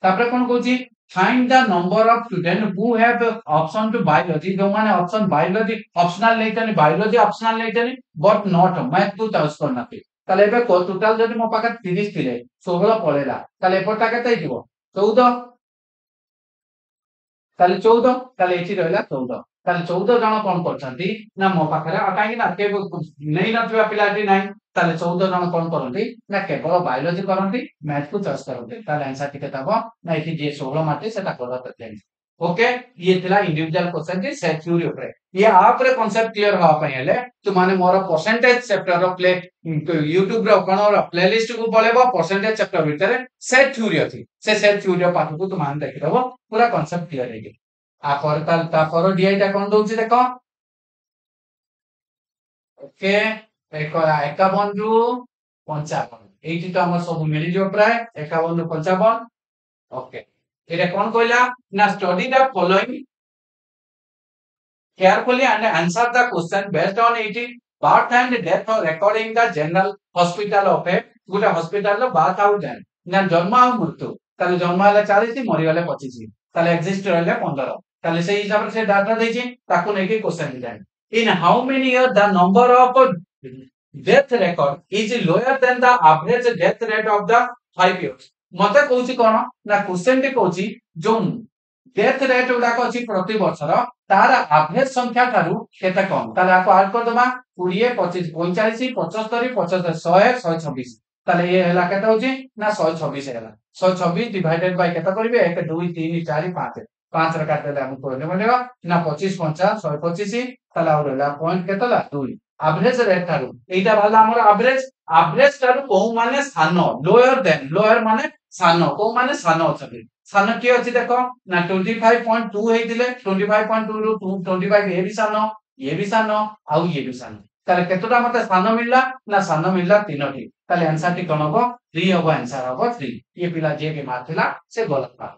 तापरे कोन कहूची find the number of students who have option to biology जो माने ऑप्शन बायोलॉजी ऑप्शनल नहीं तनी बायोलॉजी ऑप्शनल नहीं तनी बट नॉट मैथ तो चॉइस करना थी ताले एबे को टोटल जदी मो पाके 30 थिले 16 पळेला ताले एपटा केते हिजबो 14 ताले 14 ताले एठी रहला 14 ताले 14 जण कोन करछंती ना मो पाखरे काहे ना के नहीं नथिबा पिलाटी नाही ताले 14 जण कोन करंती ना केवल बायोलॉजी करंती मैथ को चॉइस करंती ताले आंसर टिके तब ना एठी जे 16 माटे सेटा करत ओके ये थिला इंडिविजुअल क्वेश्चन की सेट थ्योरी ऊपर ये आप रे कांसेप्ट क्लियर हवा पय हेले तो माने मोर परसेंटेज चैप्टर रो प्ले YouTube रो कोन रो प्लेलिस्ट को पळेबो परसेंटेज चैप्टर भीतर सेट थ्योरी अछि से सेट थ्योरी पाठ को तुम मान देखि दबो पूरा कांसेप्ट क्लियर हेगे आ पर ता पर डीआई ता कोन दोछि देखो ओके एक 51 रु 55 एठी तो हमर सब मिली जो प्राय 51 रु 55 ओके এটা কোন কইলা না study the following carefully and answer the question based on it birth and death or recording the general hospital of a গোটা হসপিটাল র বার্থ আউট দেন না জন্ম আর মৃত্যু তাহলে জন্ম হলে 40 মরি গলে 25 তাহলে এক্সিস্ট হলে 15 তাহলে সেই হিসাবে সে ডাটা দেইছি তাকু নেকি কোশ্চেন দিলেন in how many years the number of death record is lower than the average death rate of the 5 years मते कहूची कोन ना क्वेश्चन टी कहूची जो डेथ रेट उडा को अछि प्रति वर्षर तार एवरेज संख्या थारु केते कम ताले आपको ऐड कर दमा 20 25 45 75 75 100 126 ताले ये हला केते होची ना 126 हला 126 डिवाइडेड बाय केते करबे 1 2 3 4 5 5 रे काटे हम कोने बनेगा ना 25 50 125 ताले और हला पॉइंट केतेला 2 एवरेज रेट थारु एटा भाला हमर एवरेज थारु को माने स्थान लोअर माने स्थान को माने स्थान अछि स्थान के अछि देखो ना 25.2 हेतिले 25.2 रु 25 ये भी स्थान आउ ये भी स्थान ताले केतोटा मते स्थान मिलला ना स्थान मिलला तीनोटी ताले आंसर टी कोन हो 3 हो आंसर हो 3 ये पिला जे के मारथिला से गलत बा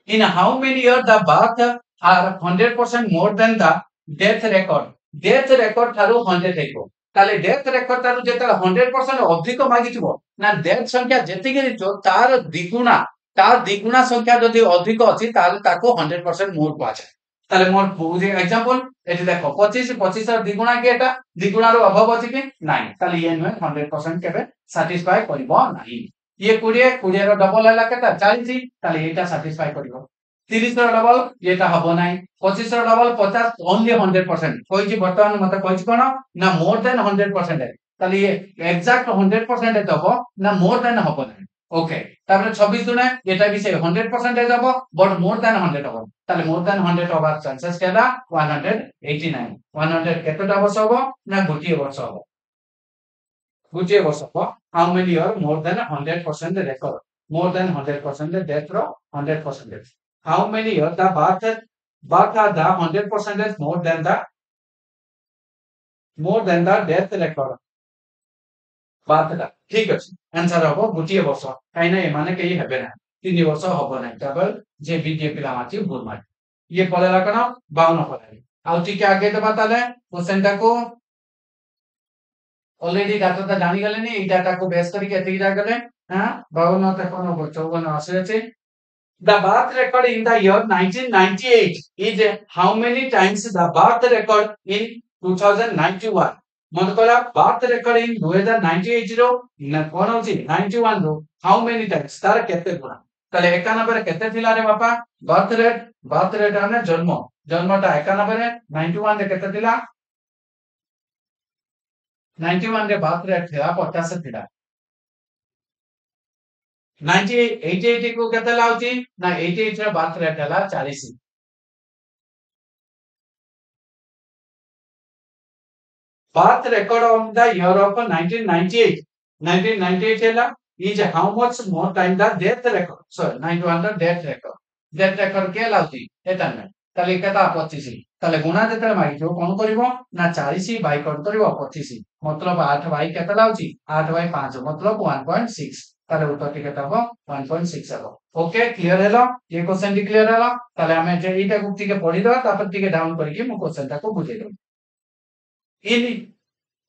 in how many years the birth are 100% more than the death record Tharu 100 हेको ताले डेथ रेकर्ड तारु जेता 100% अधिक मागिथिबो ना डेथ संख्या जेतिके रिचो तार द्विगुणा संख्या जदि अधिक अछि ताले ताको 100% मोर पाछे ताले मोर बुझे एग्जांपल एठी देखो 25 र द्विगुणा के एटा द्विगुणा रो अभाव अछि कि नाही ताले ये न 100% केबे सैटिस्फाई करबो नाही ये 20 रो डबल हला केता 40 ताले एटा सैटिस्फाई करबो 30 रो डबल एटा हबो नाही 25 रो डबल 50 ओनली 100% कोइ जी वर्तमान मते कोइ कोन ना मोर देन 100% है ताले ये एग्जैक्ट 100% है तबो ना मोर देन हबो नाही ओके तापर 26 दुने एटा भी से 100% है जबो बट मोर देन 100 हबो ताले मोर देन 100 होबार चांसेस केला 189 100 केतटा वर्ष हबो ना गोटिए वर्ष हबो गोटिए वर्ष हबो how many year more than 100% record more than 100% death रो 100% how many years the birth are the 100% more than the death record बातटा ठीक अछि आंसर हबो गोटिए वर्ष काई नै माने केही हेबे ना 3 वर्ष हबो नै तबल जे बीजे पिला माची भूल मार ये पळेला कना 52 पळेला आ ठीक आगे दबा ताले क्वेश्चन टा को ऑलरेडी डाटा ता जानि गले नै ए डाटा को बेस करी के एति जा गले हां 52 तक कोनो 54 आसे अछि The birth record in the year 1998 is how many times the birth record in 2091? मतलब birth record in 2098 रो न कोन होची 91 रो how many times तार केते गुणा तले 91 रे केते थिला रे बापा birth rate आने जन्मटा 91 रे 91 रे केते थिला 91 रे birth rate थिला 50 थिला 88 को केते लाउची ना 88 रे बर्थ रेट हला 40 birth record of the year of 1998 हला is how much more time the death record sorry 91 the death record के लाउची एता नै ताले केता 25 ताले गुणा जेते मागी जो कोन करबो ना 40 बाय कर करबो 25 मतलब 8 बाय केता लाउची 8 बाय 5 मतलब 1.6 ताले उत्तर टी केता हो 1.6 हबो ओके क्लियर हेलो ये क्वेश्चन टी क्लियर हेलो ताले हमें जे एटा गुप्ती के पढी दो तापर टी के डाउन करके मु क्वेश्चन ता को बुझे दो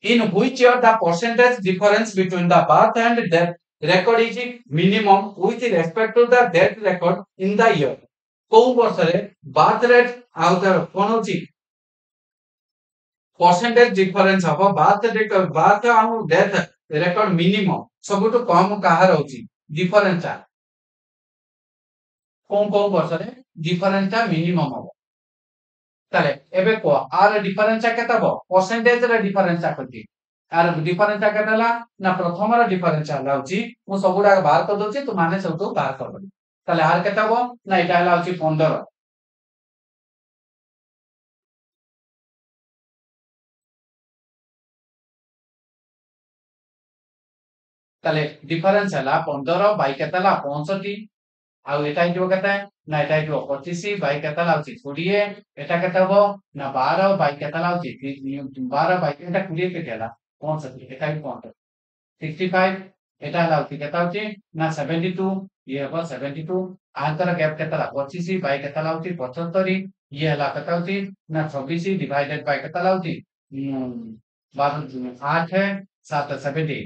in which year the percentage difference between the birth and death record is minimum with respect to the death record in the year को वर्ष रे birth rate आउ तर कोन होची परसेंटेज डिफरेंस हबो birth आउ death record minimum सबुटो कम कहार होची difference कोन वर्ष रे डिफरेंस मिनिमम हबो ताले एबे को आर डिफरेंस केता हो परसेंटेज रे डिफरेंस कति आर डिफरेंस केताला ना प्रथम रे डिफरेंस लाउची मु सबुडा बाहर कर दोची तू माने सब तो बाहर कर তাহলে আর কেতে হবো না এটা হলো হচ্ছে 15 তাহলে ডিফরেন্স হলা 15 বাই কেতে হলা 65 ଆଉ এটা ହେଇଯିବ କେତେ ନା এটা ହେଇଯିବ 25 ବାଇ କେତେ ହେଲା ହଉଛି 20 এটা କେତେ ହବ ନା 12 ବାଇ କେତେ ହେଲା ହଉଛି 12 ବାଇ এটা 20 କେତେ ହେଲା 65 এটা ବି 65 এটা ହେଲା ହଉଛି କେତେ ହଉଛି ନା 72 ଇଏ ହବ 72 ଆଙ୍କର ଗ୍ୟାପ କେତେ ହେଲା 25 ବାଇ କେତେ ହେଲା ହଉଛି 75 ଇଏ ହେଲା କେତେ ହଉଛି ନା 26 ଡିଭାଇଡେଡ ବାଇ କେତେ ହେଲା ହଉଛି 8 7 70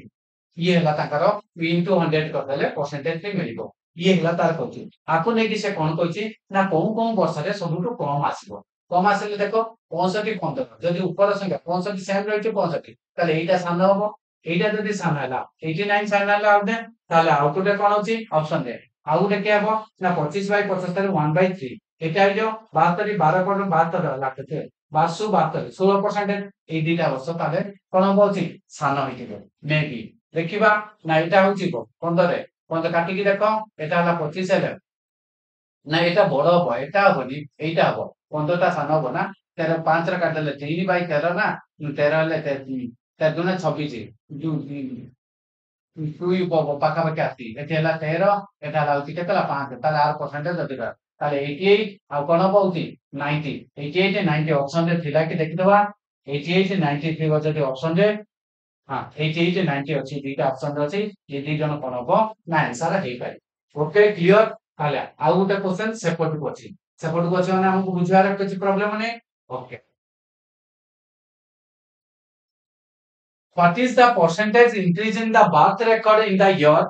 ଇଏ ହେଲା ତାଙ୍କର into 100 କରିଦେଲେ percentage ରେ ମିଳିବ ଇଏ ହେଲା ତାର କହୁଛି ଆକୁ ନେଇକି ସେ କଣ କହିଛି ନା କୋଉ ବର୍ଷରେ ସବୁଠୁ କମ ଆସିବ କମ ଆସିଲେ ଦେଖ 65 15 ଯଦି ଉପର ସଂଖ୍ୟା 65 ସେମ୍ ରହିଛି 65 ତାହେଲେ ଏଇଟା ସାନ ହବ ଏଇଟା ଯଦି ସାନ ହେଲା 89 ସାନ ହେଲା ଆଉ ତାହେଲେ ଆଉ ଗୋଟେ କଣ ଅଛି ଅପସନ ଦେ ଆଉ ଗୋଟେ କିଏ ହବ ନା 25 ବାଇ 75 1/3 এটা ହେଇଯିବ 72 12 କୋଣ 72 ହେଲା କେତେ 1272 16% এই দুইটা ବର୍ଷ তাহলে କଣ ହବ ଅଛି ସାନ ହେଇଯିବ ମେ ବି ଦେଖିବା ନା ଏଇଟା ହଉଛି 15 15 କାଟିକି ଦେଖ এটা ହେଲା 25 ହେଲେ ନା এটা ବଡ ହବ এটা ହବନି এইটা ହବ 15 ଟା ସାନ ହବ ନା 13 5 ରେ କାଟିଲେ 3 ବାଇ 13 ନା 13 ହେଲେ 13 ଦୁନେ 26 ଦୁଇ ପାଖାପାଖି ଆସି ଏଠି ହେଲା 13 ଏଟା ହେଲା ହଉଛି କେତେ ହେଲା 5 ତାହେଲେ ଆର ପରସେଣ୍ଟେଜ ଅଧିକ ତାହେଲେ 88 ଆଉ କଣ ହବ ହଉଛି 90 88 90 ଅପସନ ରେ ଥିଲା କି ଦେଖିଦବା 88 90 ଥିବ ଯଦି ଅପସନ ରେ हाँ 88 90 ଅଛି ଦିଟା ଅପସନ ରେ ଅଛି ये ଦି ଜଣ କଣ ହବ ନା आंसर ହେଇପାରେ ओके क्लियर ତାହେଲେ ଆଉ ଗୋଟେ क्वेश्चन ସେପଟକୁ ଅଛି ମାନେ ଆମକୁ ବୁଝିବାର କିଛି ପ୍ରୋବ୍ଲେମ ନାହିଁ okay What is the percentage increase in the birth record in the year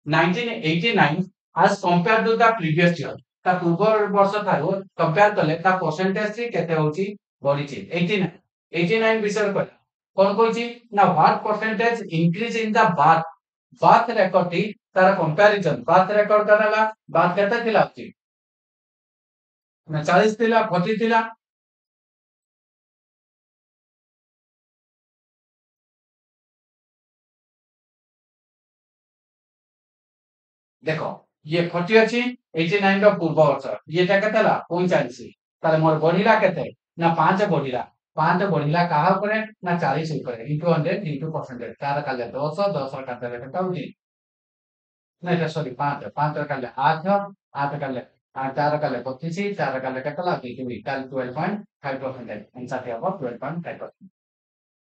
1989 as compared to the previous year? ତା ପୂର୍ବ ବର୍ଷ ଠାରୁ compare କଲେ ତା percentage ଟି କେତେ ହଉଛି ବଢିଛି 89 89 ବିଷୟରେ କହିଲା କଣ କହୁଛି ନା what percentage increase in the birth record ଟି ତାର comparison birth record କରାଲା birth କେତେ ଥିଲା ହଉଛି ନା 40 ଥିଲା 40 ଥିଲା देखो ये 40 ଅଛି 89 ର ପୂର୍ବ ବର୍ଷ ଇଏଟା କେତେ ହେଲା 45 ତାହେଲେ ମୋର ବଢିଲା କେତେ ନା 5 ବଢିଲା 5 ବଢିଲା କାହା ଉପରେ ନା 40 ଉପରେ into 100 into percentage ତାର କାଲେ 10 10 ର କାଲେ କେତେ ହଉଛି ନା এটা ସରି 5 5 ର କାଲେ 8 8 କାଲେ 4 କାଲେ 25 4 କାଲେ କେତେ ହେଲା 2 ତାହେଲେ 12.5% आंसर ହବ 12.5%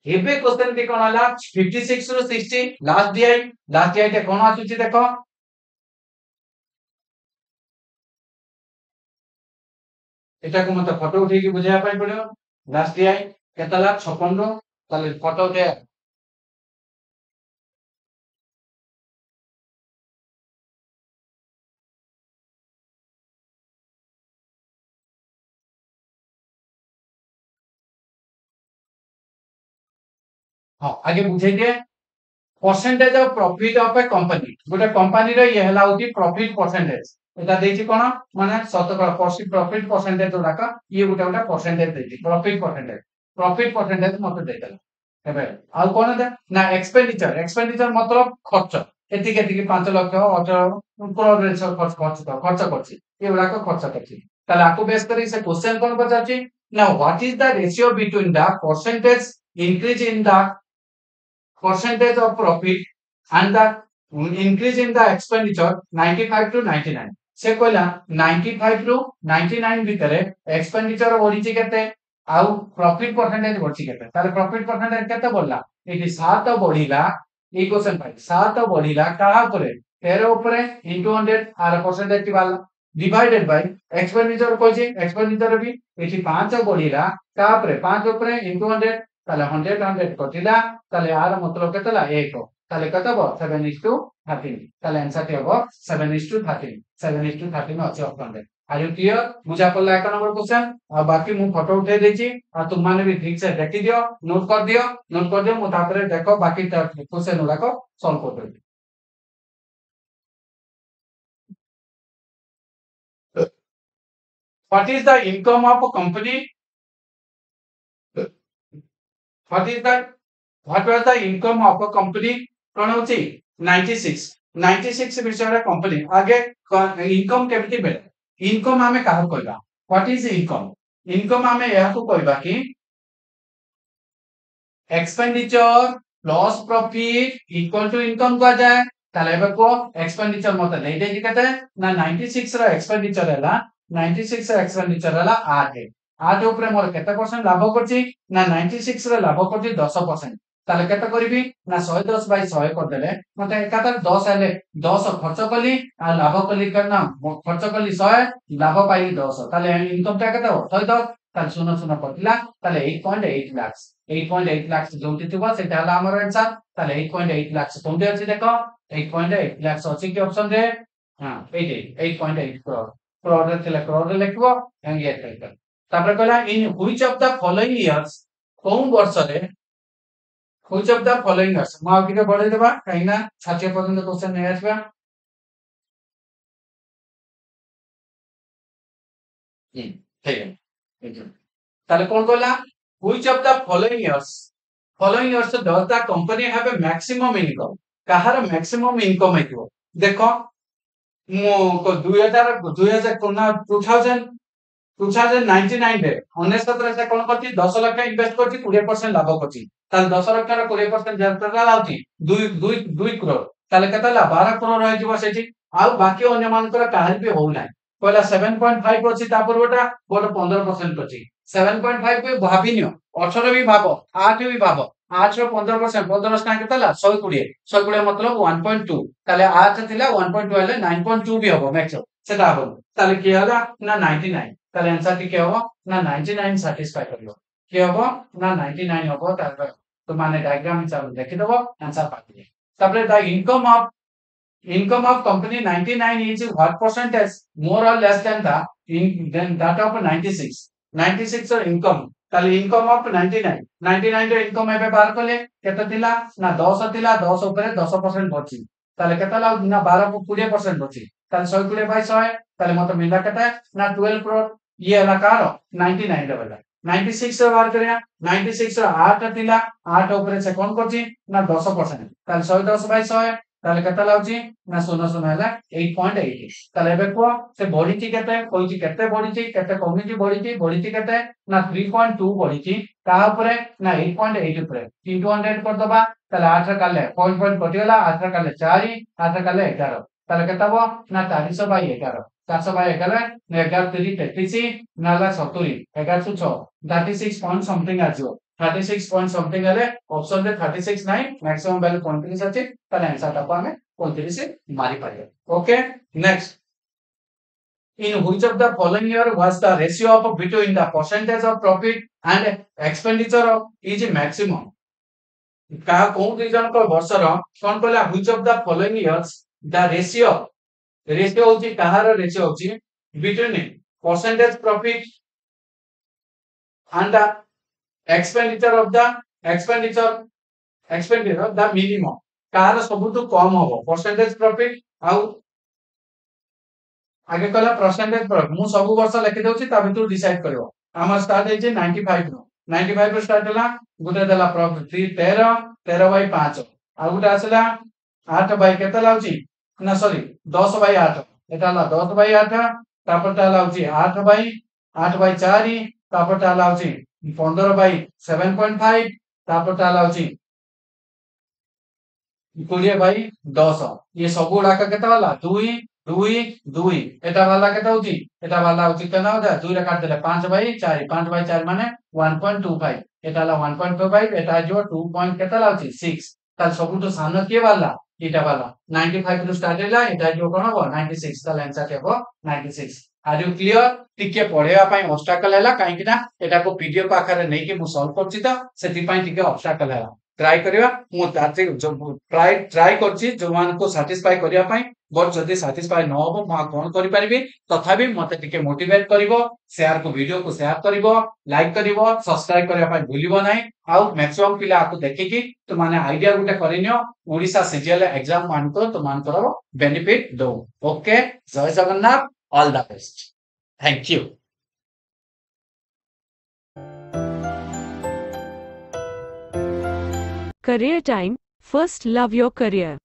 ଏବେ क्वेश्चन ଟି କଣ ହେଲା 56 ରୁ 60 ଲାଷ୍ଟ ଡିଆଇ ଟେ କଣ ଆସୁଛି ଦେଖ ଏଟାକୁ ମତେ ଫଟୋ ଉଠେଇକି ବୁଝେଇବା ପାଇଁ ପଡିବ ଲାଷ୍ଟ ଡିଆଇ କେତେ ହେଲା 56 ରୁ ତାହେଲେ ଫଟୋ ଉଠେଇବା ହଁ ଆगे ବୁଝେଇ ଦିଏ percentage of profit of A company गोटे कंपनी रे ये हला होती प्रॉफिट परसेंटेज एटा देछि कोन माने शतकड़ा प्रॉफिट परसेंटेज जोडाका ये गोटे गोटे परसेंटेज देछि प्रॉफिट परसेंटेज मते देतला हेबे आ कोन दे ना एक्सपेंडिचर मतलब खर्च एति केति 5 लाख 18 करोड़ रे खर्च करछि ये बड़ा को खर्च करछि ताले आको बेस करी से क्वेश्चन कोन पचाछि ना what is the ratio between the percentage increase in the percentage of profit and the increase in the expenditure 95 to 99 से कहला 95 ରୁ 99 ଭିତରେ expenditure ବଢିଛି କେତେ ଆଉ profit percentage ବଢିଛି କେତେ ତାହେଲେ profit percentage କେତେ ବଢିଲା ଏଠି 7 ବଢିଲା ଏଇ क्वेश्चन ପାଇଁ 7 ବଢିଲା କାହା ଉପରେ 13 ଉପରେ into 100 ଆର percentage ଟି ବାଲା divided by expenditure କହିଛି expenditure ବି ଏଠି 5 ବଢିଲା କାହା ଉପରେ 5 ଉପରେ into 100 তাহলে 100 কটিলা তাহলে আর मतलब কেতে লা 1 তাহলে কত হবে 7:13 তাহলে आंसर টি হবে 7:13 7:13 আছে অপশন রে আর ইউ ক্লিयर বুঝা পড়লা এক নম্বর क्वेश्चन আর বাকি মু ফটো উঠাই দেছি আর তুমি মানে भी ठीक से দেখি দিও নোট कर दियो মু তারপরে দেখো বাকি क्वेश्चन গুলাক সলভ করে দেব What is the income of a company? What is the what was the income of a company? कौन होची 96 96 विषय कंपनी आगे इनकम केमिति बेले इनकम आमे काहु कहबा व्हाट इज इनकम इनकम आमे या को कहबा कि expenditure plus profit equal to income कह जाए ताले एबे को एक्सपेंडिचर मते नै दे केते ना 96 रो एक्सपेंडिचर हैला 96 रो एक्सपेंडिचर हैला 8 8 ऊपर मोर केते परसेंट लाभ करछि ना 96 रो लाभ करछि 10% ताले केते करबी ना 110 बाय 100 कर देले मते एकातर 10 आले 10 खर्च कली आ लाभ कली करना खर्च कली 100 लाभ पाइली 10 ताले इनकम ता केते हो 110 ताले 0 पड़िला ताले 8.8 लाख 8.8 लाख जोंति थिबो सेटा हला हमर आंसर ताले 8.8 लाख कोनते अछि देखो 8.8 लाख अछि कि ऑप्शन रे हां 8.8 करोड़ करोड़ रे थिले करोड़ रे लिखबो एंड ये टाइप तापर कहला in which of the following years कोन वर्ष रे which of the following years मा किने बढे देबा काइना 60 पर्यंत क्वेश्चन नै आछबा ठीक है ताले कोन कहला which of the following years does the company have a maximum income कहार मैक्सिमम इनकम हेतिबो देखो मो 2000 2000 2099 रे 19 रे से कोन करछि 10 लाख इन्वेस्ट करछि 20% लाभ करछि ताल 10 लाख रे 20% जेतरा लाउछि 2 करोड़ ताले केतला 12 करोड़ रहि जिवो सेठी आ बाकी अन्य मानकर काहर भी हो नै पहिला 7.5 अछि तापर गोटा 15% अछि 7.5 पे भाबिनियो 18 भी भाबो 8 भी भाबो 8 रो 15% 15 का केतला 120 120 मतलब 1.2 ताले 8 थिला 1.2 हेले 9.2 भी हबो मैक्स सेटा हबो ताले की हला ना 99 ताले आंसर की हबो ना 99 सैटिस्फाई करियो की हबो ना 99 हबो ताले तो माने डायग्राम हिसाब देखि दबो आंसर पाबी तापर the income of company 99 is what percentage more or less than the than that of 96 96 or income ताले income of 99 99 रे income एबे बार कले केते थिला ना 10 थिला 10 ऊपर 10% बची ताले केते ला ना 12 को 20% बची ताले 120 बाय 100 ताले मत मिला केते ना 12 करोड़ ये हला कार 99 रे वाला 96 रे बार करिया 96 रे 8 थिला 8 ऊपर से कोन करछि ना 10% ताले 110 बाय 100 ताले केते लाउछि ना 0 होला 8.8 ताले एबे को से बढिछि केते कोइछि केते बढिछि केते कमिछि बढिछि केते ना 3.2 बढिछि ता ऊपर ना 8.8 ऊपर 200 कर दबा ताले 8 काले पॉइंट कटिला 8 काले 4 8 काले 11 ताले केते हो ना 400 बाय 11 400 बाय 11 ना 11 3 33 नाला 70 11 6 36 पॉइंट समथिंग आजो 36 पॉइंट समथिंग हेले ऑप्शन रे 36 नाही मैक्सिमम वैल्यू 35 अछि ताले आंसर ता हमें 35 से मारी पारियो okay next in which of the following year was the ratio of between the percentage of profit and expenditure of is maximum का कोन रीजन को वर्ष रो कोन कहला which of the following years the ratio होची कहार रेशियो होची between percentage profit and the expenditure of the minimum कार सबुतु कम होबो परसेंटेज प्रॉफिट आउ आगे कहला परसेंटेज प्रॉफिट मु सब वर्ष लिखि दउची ता भितर डिसाइड करियो हमर स्टार्ट हे जे 95 नो 95 रो स्टार्ट हला गुटे देला प्रॉफिट 13 13 बाय 5 आ गुटे आसला 8 बाय केते लाउची ना सॉरी 10 बाय 8 एटा ला 10 बाय 8 तापर ता लाउची 8 बाय 4 तापर ता लाउची 15 बाय 7.5 तापर ता लाउची 20 बाय 10 ये सब गुडाका केते वाला 2 2 2 एटा वाला केते होची एटा वाला होची केना होता 2 रे काट देले 5 बाय 4 5 बाय 4 माने 1.25 एटा ला 1.25 एटा जो 2 पॉइंट केते लाउची 6 ताल सब तो सानो के वाला एटा वाला 95 रो स्टार्ट हैला एटा जो कोन हो 96 ताल आंसर हेबो 96 आर यू क्लियर टिके पढेवा पई ऑब्स्टैकल हैला काई कि ना एटा को पीडीएफ आकारे नै कि मु सॉल्व करछि त सेति पई टिके ऑब्स्टैकल हैला ट्राई करिवा मु ताते जो ट्राई करछि जो मान को सैटिस्फाई करिया पई बट जदि सैटिस्फाई न हो मा कोन करि परिबे तथापि मते टिके मोटिवेट करिवो शेयर को वीडियो को शेयर करिवो लाइक करिवो सब्सक्राइब करिया पई भूलिबो नै आ मैक्सिमम पिला आकु देखि कि तो माने आईडिया गुटे करिनियो ओडिसा सीजीएल एग्जाम मान को तो मान करो बेनिफिट दो ओके जय Jagannath all the best thank you Career time. First love your career.